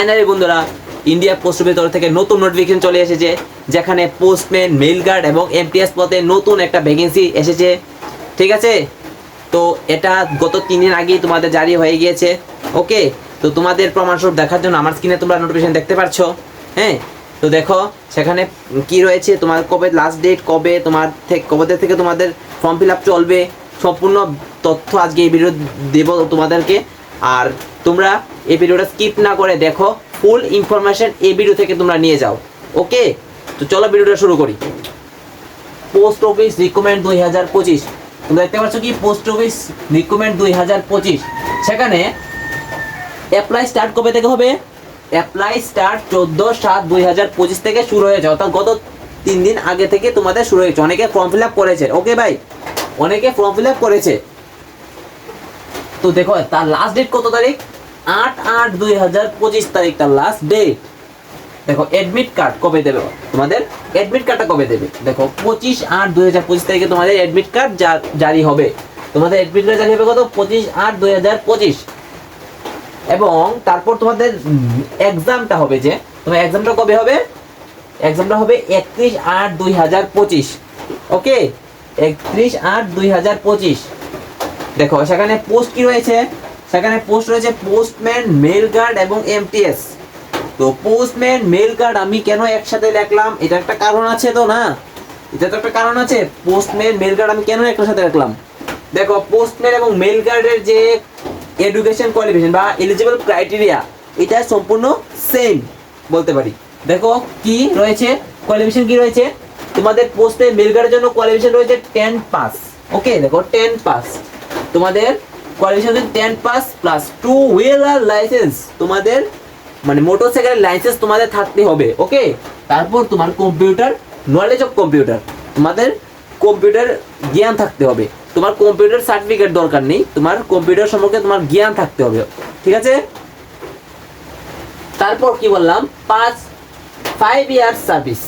Finally বন্ধুরা, India post অফিসের তরফ থেকে নতুন নোটিফিকেশন চলে এসেছে, যেখানে পোস্টম্যান, মেইল গার্ড এবং এমটিএস পদে নতুন একটা ভ্যাকেন্সি এসেছে। ঠিক আছে, তো এটা গত 3 দিন আগেই তোমাদের জারি হয়ে গিয়েছে। ওকে, তো তোমাদের প্রমাণস্বরূপ দেখার জন্য আমার স্ক্রিনে তোমরা নোটিফিকেশন দেখতে পাচ্ছ। হ্যাঁ, তো দেখো সেখানে কি রয়েছে, তোমার কবে লাস্ট ডেট, কবে থেকে তোমাদের ফর্ম ফিল আপ চলবে, সম্পূর্ণ তথ্য আজকে এই ভিডিও দেব তোমাদেরকে। আর তোমরা এই ভিডিওটা স্কিপ না করে দেখো, ফুল ইনফরমেশন এই ভিডিও থেকে তোমরা নিয়ে যাও। ওকে, তো চলো ভিডিওটা শুরু করি। পোস্ট অফিস রিক্রুটমেন্ট 2025, তোমরা দেখতে পাচ্ছ কি পোস্ট অফিস রিক্রুটমেন্ট 2025। সেখানে অ্যাপ্লাই স্টার্ট কবে থেকে হবে? অ্যাপ্লাই স্টার্ট 14/7/2025 থেকে শুরু হয়েছে, অর্থাৎ গত 3 দিন আগে থেকে তোমাদের শুরু হয়েছে। অনেকে ফর্ম ফিল আপ করেছে। ওকে ভাই, অনেকে ফর্ম ফিল আপ করেছে। তো দেখো তার লাস্ট ডেট কত তারিখ? 8/8/2025 তারিখ তার লাস্ট ডেট। দেখো অ্যাডমিট কার্ড কবে দেবে তোমাদের? অ্যাডমিট কার্ডটা কবে দেবে? দেখো 25/8/2025 তারিখে তোমাদের অ্যাডমিট কার্ড জারি হবে। তোমাদের অ্যাডমিট কার্ড জারি হবে কত? 25/8/2025। এবং তারপর তোমাদের এক্সামটা হবে, যে তোমার এক্সামটা কবে হবে? এক্সামটা হবে 31/8/2025। ওকে, 31/8/2025। দেখো সেখানে পোস্ট কি রয়েছে? সেখানে পোস্ট রয়েছে পোস্টম্যান, মেইল গার্ড এবং এমটিএস। তো পোস্টম্যান, মেইল গার্ড আমি কেন একসাথে লিখলাম? এটা একটা কারণ আছে তো, না? এটা তো একটা কারণ আছে। পোস্টম্যান, মেইল গার্ড আমি কেন একসাথে রাখলাম? দেখো পোস্টম্যান এবং মেইল গার্ডের যে এডুকেশন কোয়ালিফিকেশন বা এলিজিবল ক্রাইটেরিয়া, এটা সম্পূর্ণ সেম বলতে পারি। দেখো কি রয়েছে, কোয়ালিফিকেশন কি রয়েছে তোমাদের পোস্টম্যান, মেইল গার্ডের জন্য? কোয়ালিফিকেশন রয়েছে 10 পাস। ওকে, দেখো 10 পাস তোমাদের qualification, 10 pass plus 2 wheeler licence. তোমাদের মানে মোটরসাইকেলের লাইসেন্স তোমাদের থাকতে হবে। ওকে, তারপর তোমার কম্পিউটার নলেজ অফ কম্পিউটার, তোমাদের কম্পিউটার জ্ঞান থাকতে হবে। তোমার কম্পিউটার সার্টিফিকেট দরকার নেই, তোমার কম্পিউটার সম্পর্কে তোমার জ্ঞান থাকতে হবে। ঠিক আছে, তারপর কি বললাম? 5 ইয়ার সার্ভিস।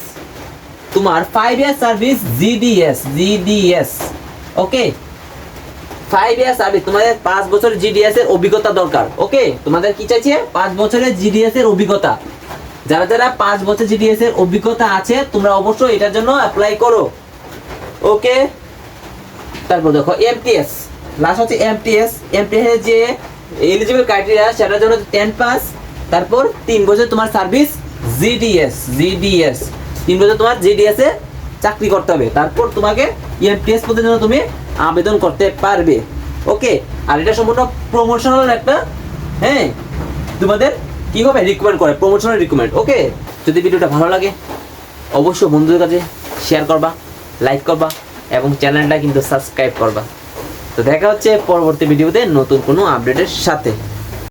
তোমার 5 ইয়ার সার্ভিস জিডিএস। ওকে, 5 ইয়ার সার্ভিস, তোমাদের 5 বছর জিডিএস এর অভিজ্ঞতা দরকার। ওকে, তোমাদের কি চাইছে? 5 বছরের জিডিএস এর অভিজ্ঞতা। যারা যারা 5 বছর জিডিএস এর অভিজ্ঞতা আছে, তোমরা অবশ্যই এটার জন্য অ্যাপ্লাই করো। ওকে, তারপর দেখো এমটিএস, লাস্ট হচ্ছে এমটিএস। এমটিএস এর যে এলিজিবল ক্রাইটেরিয়া, সেটার জন্য 10 পাস, তারপর 3 বছর তোমার সার্ভিস জিডিএস। 3 বছর তোমার জিডিএস এ চাকরি করতে হবে, তারপর তোমাকে এমটিএস পদের জন্য তুমি আবেদন করতে পারবে। ওকে, আর এটা সম্পূর্ণ প্রমোশনাল একটা, হ্যাঁ, তোমাদের কি হবে? রিকমেন্ড করে, প্রমোশনাল রিকমেন্ড। ওকে, যদি ভিডিওটা ভালো লাগে অবশ্যই বন্ধুদের কাছে শেয়ার করবা, লাইক করবা এবং চ্যানেলটা কিন্তু সাবস্ক্রাইব করবা। তো দেখা হচ্ছে পরবর্তী ভিডিওতে নতুন কোনো আপডেটের সাথে।